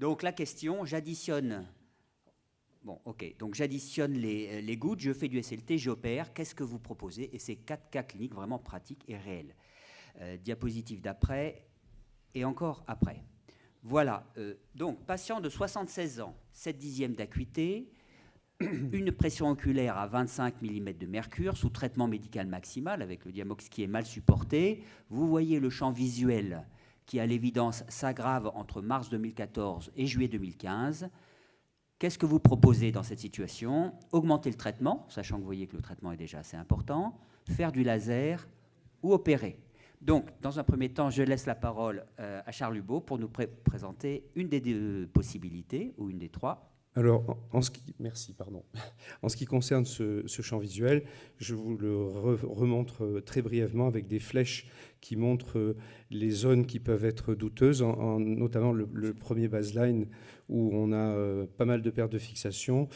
Donc la question, j'additionne. Bon, ok. Donc j'additionne les gouttes, je fais du SLT, j'opère. Qu'est-ce que vous proposez? Et c'est 4 cas cliniques vraiment pratiques et réels. Diapositive d'après et encore après. Voilà. Donc patient de 76 ans, 7/10 d'acuité, une pression oculaire à 25 mm de mercure sous traitement médical maximal avec le Diamox qui est mal supporté. Vous voyez le champ visuel qui, à l'évidence, s'aggrave entre mars 2014 et juillet 2015. Qu'est-ce que vous proposez dans cette situation? Augmenter le traitement, sachant que vous voyez que le traitement est déjà assez important, faire du laser ou opérer. Donc, dans un premier temps, je laisse la parole à Charles Lubot pour nous présenter une des deux possibilités, ou une des trois. Alors, merci, pardon. En ce qui concerne ce champ visuel, je vous le remontre très brièvement avec des flèches qui montrent les zones qui peuvent être douteuses, notamment le premier baseline où on a pas mal de pertes de fixation,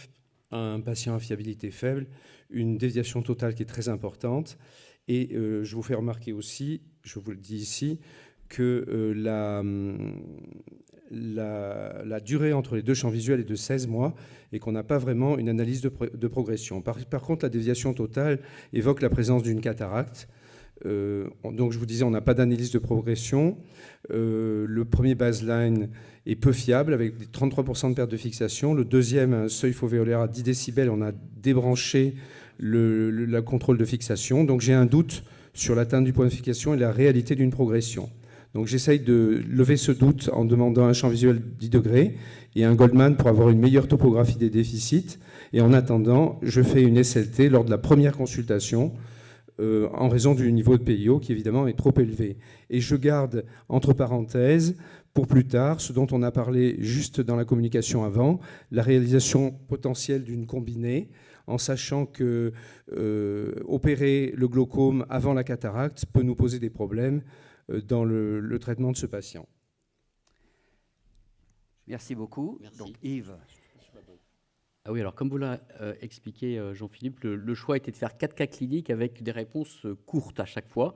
un patient à fiabilité faible, une déviation totale qui est très importante. Et je vous fais remarquer aussi, je vous le dis ici, que la durée entre les deux champs visuels est de 16 mois et qu'on n'a pas vraiment une analyse de progression. Par contre, la déviation totale évoque la présence d'une cataracte. Donc, je vous disais, on n'a pas d'analyse de progression. Le premier baseline est peu fiable, avec 33% de perte de fixation. Le deuxième, un seuil fovéolaire à 10 décibels, on a débranché le contrôle de fixation. Donc, j'ai un doute sur l'atteinte du point de fixation et la réalité d'une progression. Donc j'essaye de lever ce doute en demandant un champ visuel 10 degrés et un Goldman pour avoir une meilleure topographie des déficits. Et en attendant, je fais une SLT lors de la première consultation en raison du niveau de PIO qui évidemment est trop élevé. Et je garde entre parenthèses pour plus tard ce dont on a parlé juste dans la communication avant, la réalisation potentielle d'une combinée, en sachant que opérer le glaucome avant la cataracte peut nous poser des problèmes dans le traitement de ce patient. Merci beaucoup. Merci. Donc Yves. Ah oui, alors comme vous l'a expliqué Jean-Philippe, le choix était de faire 4 cas cliniques avec des réponses courtes à chaque fois.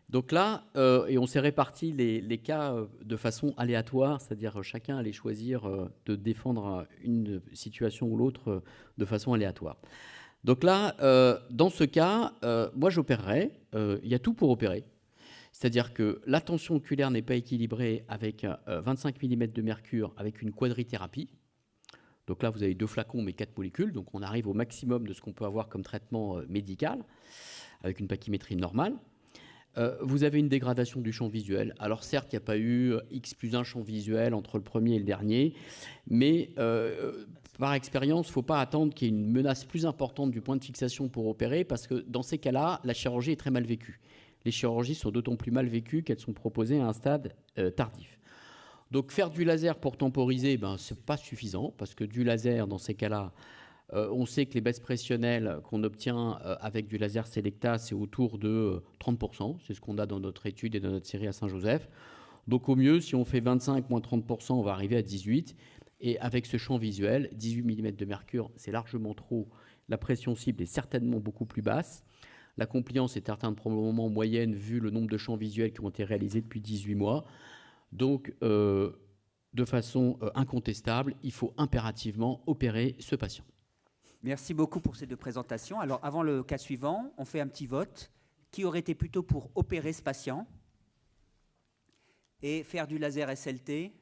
Donc là, et on s'est réparti les cas de façon aléatoire, c'est-à-dire chacun allait choisir de défendre une situation ou l'autre de façon aléatoire. Donc là, dans ce cas, moi j'opérerais, il y a tout pour opérer. C'est-à-dire que la tension oculaire n'est pas équilibrée avec 25 mm de mercure avec une quadrithérapie. Donc là, vous avez 2 flacons mais 4 molécules. Donc on arrive au maximum de ce qu'on peut avoir comme traitement médical avec une pachymétrie normale. Vous avez une dégradation du champ visuel. Alors certes, il n'y a pas eu X+1 champ visuel entre le premier et le dernier, mais par expérience, il ne faut pas attendre qu'il y ait une menace plus importante du point de fixation pour opérer, parce que dans ces cas-là, la chirurgie est très mal vécue. Les chirurgies sont d'autant plus mal vécues qu'elles sont proposées à un stade tardif. Donc faire du laser pour temporiser, ce n'est pas suffisant, parce que du laser, dans ces cas-là, on sait que les baisses pressionnelles qu'on obtient avec du laser Selecta, c'est autour de 30%. C'est ce qu'on a dans notre étude et dans notre série à Saint-Joseph. Donc au mieux, si on fait 25 moins 30%, on va arriver à 18. Et avec ce champ visuel, 18 mm de mercure, c'est largement trop. La pression cible est certainement beaucoup plus basse. La compliance est atteinte probablement en moyenne vu le nombre de champs visuels qui ont été réalisés depuis 18 mois. Donc, de façon incontestable, il faut impérativement opérer ce patient. Merci beaucoup pour ces deux présentations. Alors, avant le cas suivant, on fait un petit vote. Qui aurait été plutôt pour opérer ce patient et faire du laser SLT?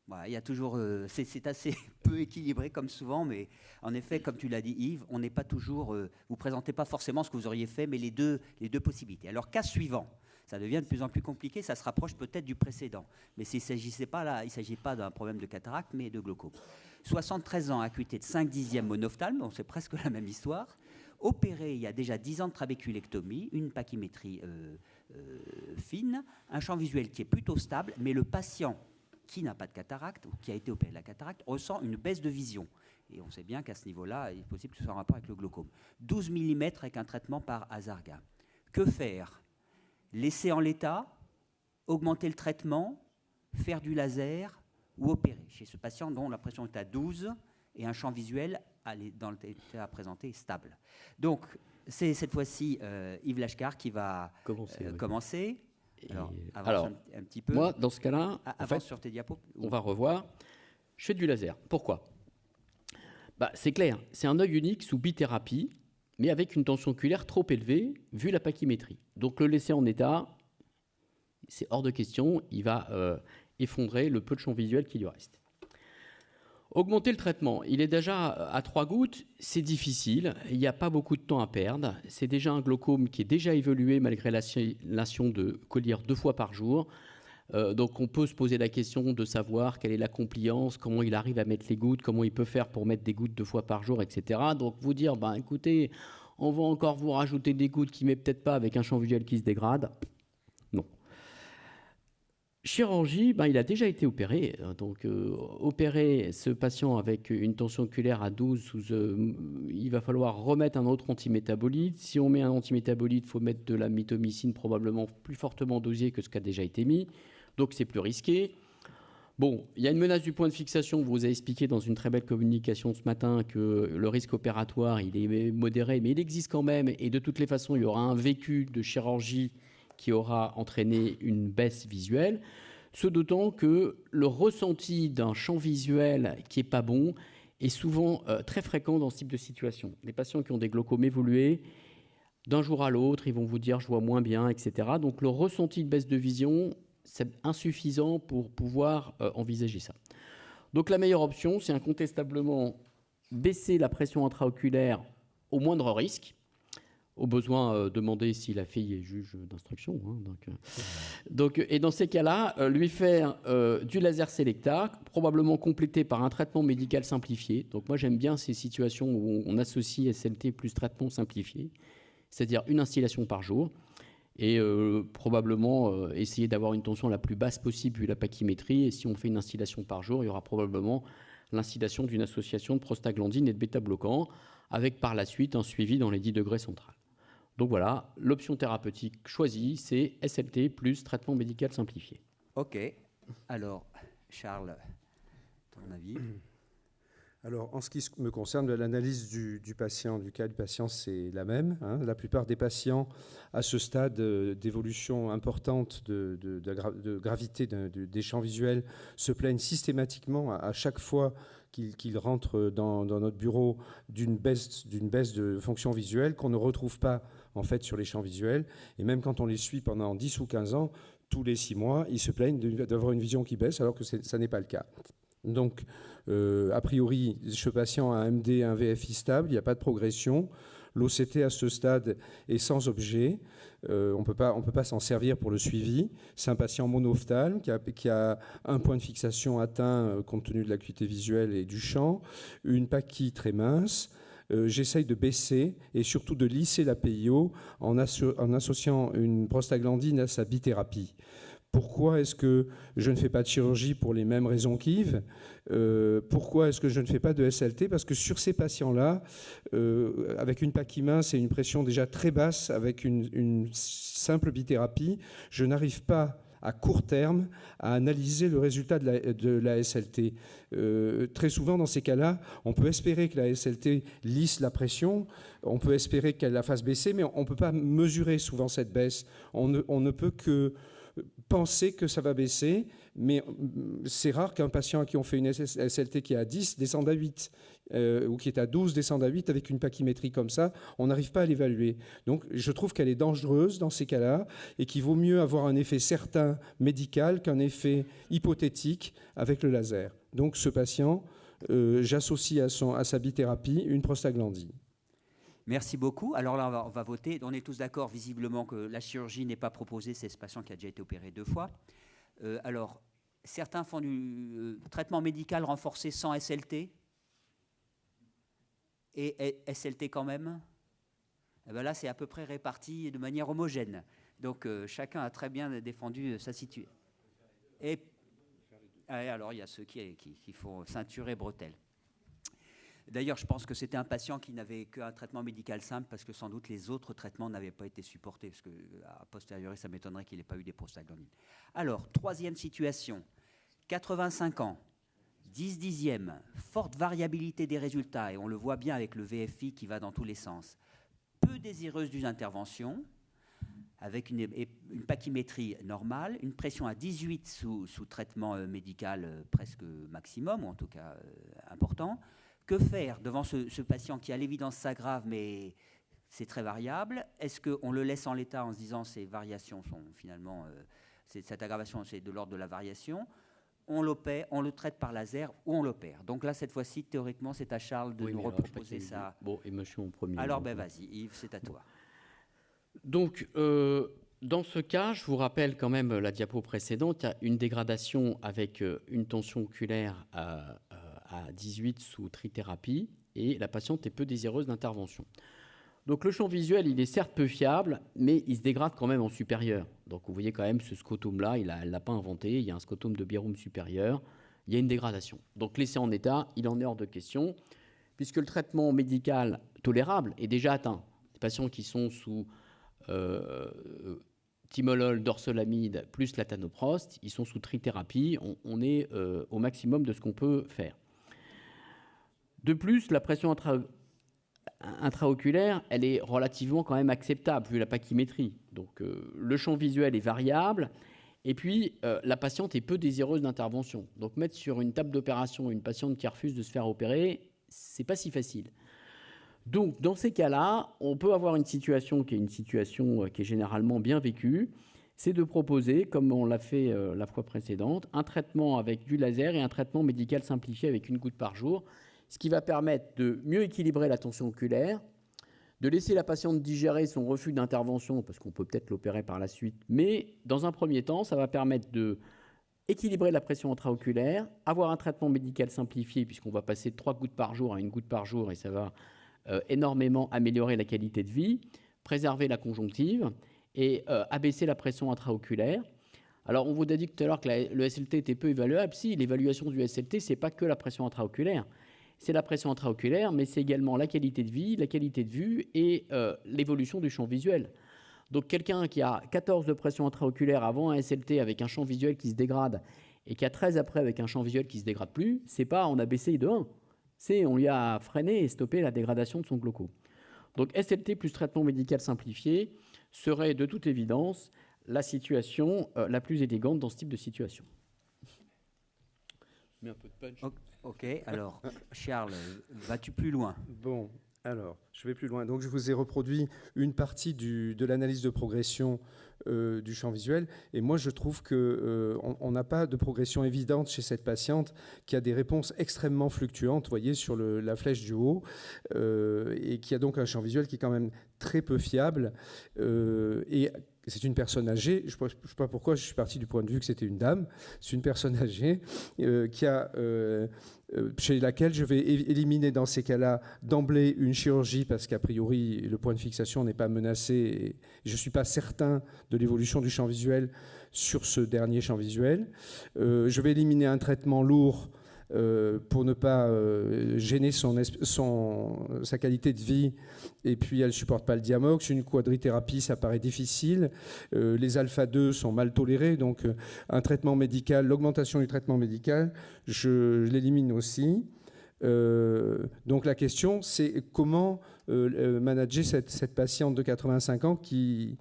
Voilà, il y a toujours, c'est assez peu équilibré comme souvent, mais en effet, comme tu l'as dit Yves, on n'est pas toujours, vous présentez pas forcément ce que vous auriez fait, mais les deux possibilités. Alors, cas suivant, ça devient de plus en plus compliqué, ça se rapproche peut-être du précédent, mais il ne s'agissait pas là, il ne s'agit pas d'un problème de cataracte, mais de glaucome. 73 ans, acuité de 5/10 monophtalme, donc c'est presque la même histoire. Opéré il y a déjà 10 ans de trabéculectomie, une pachymétrie fine, un champ visuel qui est plutôt stable, mais le patient qui n'a pas de cataracte ou qui a été opéré de la cataracte ressent une baisse de vision. Et on sait bien qu'à ce niveau-là, il est possible que ce soit en rapport avec le glaucome. 12 mm avec un traitement par Azarga. Que faire? Laisser en l'état, augmenter le traitement, faire du laser ou opérer chez ce patient dont la pression est à 12 et un champ visuel dans l'état présenté est stable. Donc, c'est cette fois-ci Yves Lachkar qui va commencer. Alors, avance un petit peu. Moi, dans ce cas-là, avance sur tes diapos. On va revoir. Je fais du laser. Pourquoi ? C'est clair, c'est un œil unique sous bithérapie, mais avec une tension oculaire trop élevée, vu la pachymétrie. Donc le laisser en état, c'est hors de question, il va effondrer le peu de champ visuel qui lui reste. Augmenter le traitement, il est déjà à 3 gouttes, c'est difficile, il n'y a pas beaucoup de temps à perdre. C'est déjà un glaucome qui est déjà évolué malgré l'action de collier 2 fois par jour. Donc on peut se poser la question de savoir quelle est la compliance, comment il arrive à mettre les gouttes, comment il peut faire pour mettre des gouttes 2 fois par jour, etc. Donc vous dire, écoutez, on va encore vous rajouter des gouttes qui ne met peut-être pas avec un champ visuel qui se dégrade. Non. Chirurgie, il a déjà été opéré. Donc opérer ce patient avec une tension oculaire à 12, il va falloir remettre un autre antimétabolite. Si on met un antimétabolite, il faut mettre de la mitomycine probablement plus fortement dosée que ce qui a déjà été mis. Donc c'est plus risqué. Bon, il y a une menace du point de fixation. Vous avez expliqué dans une très belle communication ce matin que le risque opératoire, il est modéré, mais il existe quand même. Et de toutes les façons, il y aura un vécu de chirurgie qui aura entraîné une baisse visuelle. Ce d'autant que le ressenti d'un champ visuel qui n'est pas bon est souvent très fréquent dans ce type de situation. Les patients qui ont des glaucomes évolués, d'un jour à l'autre, ils vont vous dire « je vois moins bien », etc. Donc le ressenti de baisse de vision, c'est insuffisant pour pouvoir envisager ça. Donc la meilleure option, c'est incontestablement baisser la pression intraoculaire au moindre risque. Au besoin, demander si la fille est juge d'instruction. Et dans ces cas-là, lui faire du laser Selecta, probablement complété par un traitement médical simplifié. Donc moi, j'aime bien ces situations où on associe SLT plus traitement simplifié, c'est-à-dire une instillation par jour. Et probablement essayer d'avoir une tension la plus basse possible vu la pachymétrie. Et si on fait une instillation par jour, il y aura probablement l'instillation d'une association de prostaglandine et de bêta-bloquants, avec par la suite un suivi dans les 10 degrés centrales. Donc voilà, l'option thérapeutique choisie, c'est SLT plus traitement médical simplifié. Ok. Alors, Charles, ton avis ? Alors, en ce qui me concerne, l'analyse du patient, du cas du patient, c'est la même. La plupart des patients, à ce stade d'évolution importante de gravité des champs visuels, se plaignent systématiquement à chaque fois qu'ils rentrent dans notre bureau d'une baisse de fonction visuelle qu'on ne retrouve pas en fait sur les champs visuels. Et même quand on les suit pendant 10 ou 15 ans, tous les 6 mois, ils se plaignent d'avoir une vision qui baisse alors que ça n'est pas le cas. Donc, a priori, ce patient a un MD, un VFI stable, il n'y a pas de progression. L'OCT à ce stade est sans objet. On ne peut pas s'en servir pour le suivi. C'est un patient monophthalme qui a un point de fixation atteint compte tenu de l'acuité visuelle et du champ, une pachy très mince. J'essaye de baisser et surtout de lisser la PIO en associant une prostaglandine à sa bithérapie. Pourquoi est-ce que je ne fais pas de chirurgie pour les mêmes raisons qu'Yves ? Pourquoi est-ce que je ne fais pas de SLT ? Parce que sur ces patients-là, avec une pachy mince et une pression déjà très basse, avec une simple bithérapie, je n'arrive pas à court terme à analyser le résultat de la SLT. Très souvent, dans ces cas-là, on peut espérer que la SLT lisse la pression, on peut espérer qu'elle la fasse baisser, mais on ne peut pas mesurer souvent cette baisse. On ne peut que penser que ça va baisser, mais c'est rare qu'un patient à qui on fait une SLT qui est à 10 descende à 8, ou qui est à 12 descende à 8 avec une pachymétrie comme ça, on n'arrive pas à l'évaluer. Donc je trouve qu'elle est dangereuse dans ces cas-là et qu'il vaut mieux avoir un effet certain médical qu'un effet hypothétique avec le laser. Donc ce patient, j'associe à sa bithérapie une prostaglandine. Merci beaucoup. Alors là, on va voter. On est tous d'accord, visiblement, que la chirurgie n'est pas proposée. C'est ce patient qui a déjà été opéré 2 fois. Alors, certains font du traitement médical renforcé sans SLT. Et SLT quand même. Et bien là, c'est à peu près réparti de manière homogène. Donc, chacun a très bien défendu sa situation. Et alors, il y a ceux qui font ceinture et bretelles. D'ailleurs, je pense que c'était un patient qui n'avait qu'un traitement médical simple parce que sans doute les autres traitements n'avaient pas été supportés. Parce qu'à posteriori, ça m'étonnerait qu'il n'ait pas eu des prostaglandines. Alors, troisième situation, 85 ans, 10 dixièmes, forte variabilité des résultats, et on le voit bien avec le VFI qui va dans tous les sens. Peu désireuse d'une intervention, avec une pachymétrie normale, une pression à 18 sous traitement médical presque maximum, ou en tout cas important. Que faire devant ce patient qui, à l'évidence, s'aggrave, mais c'est très variable? Est-ce qu'on le laisse en l'état en se disant ces variations sont finalement, cette aggravation, c'est de l'ordre de la variation? On l'opère, on le traite par laser ou on l'opère. Donc là, cette fois-ci, théoriquement, c'est à Charles de nous reproposer ça. Bon, et monsieur en premier. Alors, vas-y, Yves, c'est à toi. Donc, dans ce cas, je vous rappelle quand même la diapo précédente, il y a une dégradation avec une tension oculaire à 18 sous trithérapie et la patiente est peu désireuse d'intervention. Donc le champ visuel, il est certes peu fiable, mais il se dégrade quand même en supérieur. Donc vous voyez quand même ce scotome-là, elle ne l'a pas inventé, il y a un scotome de Bierrum supérieur, il y a une dégradation. Donc laissé en état, il en est hors de question, puisque le traitement médical tolérable est déjà atteint. Les patients qui sont sous timolol, dorsolamide, plus latanoprost, ils sont sous trithérapie, on est au maximum de ce qu'on peut faire. De plus, la pression intraoculaire, elle est relativement quand même acceptable vu la pachymétrie. Donc le champ visuel est variable et puis la patiente est peu désireuse d'intervention. Donc mettre sur une table d'opération une patiente qui refuse de se faire opérer, c'est pas si facile. Donc dans ces cas-là, on peut avoir une situation qui est généralement bien vécue, c'est de proposer, comme on l'a fait la fois précédente, un traitement avec du laser et un traitement médical simplifié avec une goutte par jour, ce qui va permettre de mieux équilibrer la tension oculaire, de laisser la patiente digérer son refus d'intervention, parce qu'on peut peut-être l'opérer par la suite, mais dans un premier temps, ça va permettre d'équilibrer la pression intraoculaire, avoir un traitement médical simplifié, puisqu'on va passer de 3 gouttes par jour à une goutte par jour, et ça va énormément améliorer la qualité de vie, préserver la conjonctive, et abaisser la pression intraoculaire. Alors, on vous a dit tout à l'heure que le SLT était peu évaluable. Si, l'évaluation du SLT, ce n'est pas que la pression intraoculaire. C'est la pression intraoculaire, mais c'est également la qualité de vie, la qualité de vue et l'évolution du champ visuel. Donc quelqu'un qui a 14 de pression intraoculaire avant un SLT avec un champ visuel qui se dégrade et qui a 13 après avec un champ visuel qui ne se dégrade plus, c'est pas on a baissé de 1, c'est on lui a freiné et stoppé la dégradation de son glaucome. Donc SLT plus traitement médical simplifié serait de toute évidence la situation la plus élégante dans ce type de situation. Je mets un peu de punch. Ok, alors, Charles, vas-tu plus loin? Bon, alors, je vais plus loin. Donc, je vous ai reproduit une partie de l'analyse de progression du champ visuel. Et moi, je trouve qu'on n'a pas de progression évidente chez cette patiente qui a des réponses extrêmement fluctuantes, vous voyez, sur la flèche du haut, et qui a donc un champ visuel qui est quand même très peu fiable. Et c'est une personne âgée, je ne sais pas pourquoi je suis parti du point de vue que c'était une dame, c'est une personne âgée chez laquelle je vais éliminer dans ces cas-là d'emblée une chirurgie parce qu'a priori le point de fixation n'est pas menacé et je ne suis pas certain de l'évolution du champ visuel sur ce dernier champ visuel. Je vais éliminer un traitement lourd pour ne pas gêner sa qualité de vie, et puis elle ne supporte pas le diamox. Une quadrithérapie, ça paraît difficile. Les alpha-2 sont mal tolérés, donc un traitement médical, l'augmentation du traitement médical, je l'élimine aussi. Donc la question, c'est comment manager cette patiente de 85 ans qui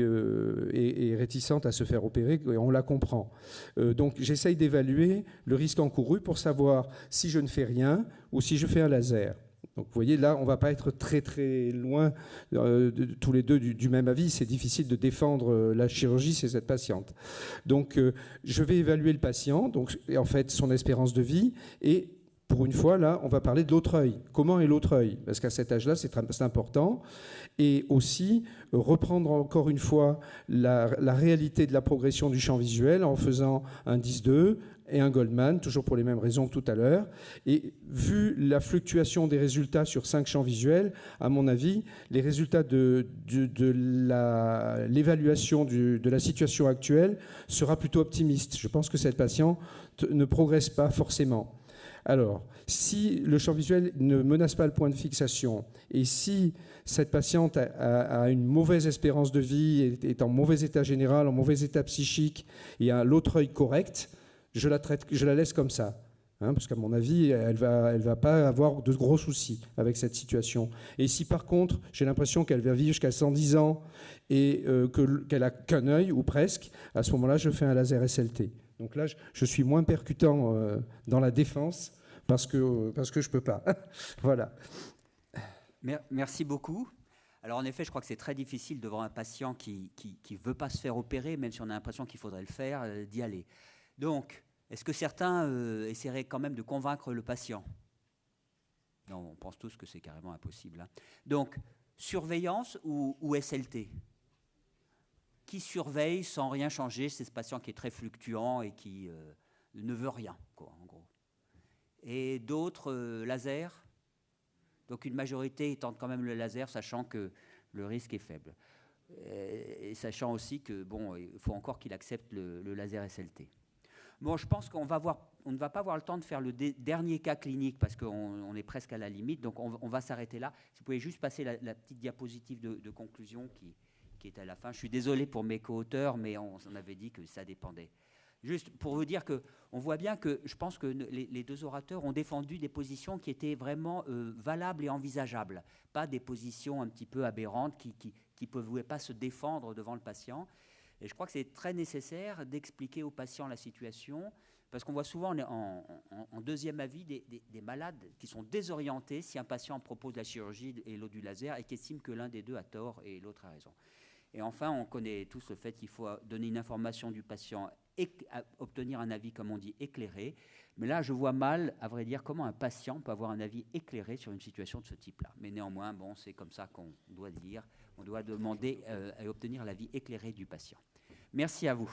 est réticente à se faire opérer, et on la comprend. Donc j'essaye d'évaluer le risque encouru pour savoir si je ne fais rien ou si je fais un laser. Donc vous voyez, là, on ne va pas être très très loin tous les deux du même avis. C'est difficile de défendre la chirurgie chez cette patiente. Donc je vais évaluer le patient, donc, et en fait son espérance de vie, et pour une fois, là, on va parler de l'autre œil. Comment est l'autre œil? Parce qu'à cet âge-là, c'est important. Et aussi, reprendre encore une fois la réalité de la progression du champ visuel en faisant un 10-2 et un Goldman, toujours pour les mêmes raisons que tout à l'heure. Et vu la fluctuation des résultats sur 5 champs visuels, à mon avis, les résultats de l'évaluation de la situation actuelle sera plutôt optimiste. Je pense que cette patiente ne progresse pas forcément. Alors, si le champ visuel ne menace pas le point de fixation et si cette patiente a une mauvaise espérance de vie, est en mauvais état général, en mauvais état psychique et a l'autre œil correct, je la laisse comme ça. parce qu'à mon avis, elle va pas avoir de gros soucis avec cette situation. Et si par contre, j'ai l'impression qu'elle va vivre jusqu'à 110 ans et qu'elle a qu'un œil, ou presque, à ce moment-là, je fais un laser SLT. Donc là, je suis moins percutant dans la défense parce que je peux pas. Voilà. Merci beaucoup. Alors en effet, je crois que c'est très difficile de voir un patient qui ne veut pas se faire opérer, même si on a l'impression qu'il faudrait le faire, d'y aller. Donc, est-ce que certains essaieraient quand même de convaincre le patient? Non, on pense tous que c'est carrément impossible. Hein. Donc, surveillance ou SLT? Qui surveille sans rien changer? C'est ce patient qui est très fluctuant et qui ne veut rien, quoi, en gros. Et d'autres, laser? Donc une majorité tente quand même le laser, sachant que le risque est faible. Et sachant aussi que, bon, il faut encore qu'il accepte le laser SLT. Bon, je pense qu'on ne va pas avoir le temps de faire le dernier cas clinique parce qu'on est presque à la limite, donc on va s'arrêter là. Si vous pouvez juste passer la petite diapositive de conclusion qui est à la fin. Je suis désolé pour mes co-auteurs, mais on avait dit que ça dépendait. Juste pour vous dire qu'on voit bien que je pense que les deux orateurs ont défendu des positions qui étaient vraiment valables et envisageables, pas des positions un petit peu aberrantes qui ne pouvaient pas se défendre devant le patient. Et je crois que c'est très nécessaire d'expliquer au patient la situation, parce qu'on voit souvent en deuxième avis des malades qui sont désorientés si un patient propose la chirurgie et l'autre du laser et qui estiment que l'un des deux a tort et l'autre a raison. Et enfin, on connaît tous le fait qu'il faut donner une information du patient et obtenir un avis, comme on dit, éclairé. Mais là, je vois mal, à vrai dire, comment un patient peut avoir un avis éclairé sur une situation de ce type-là. Mais néanmoins, bon, c'est comme ça qu'on doit dire. On doit demander et obtenir l'avis éclairé du patient. Merci à vous.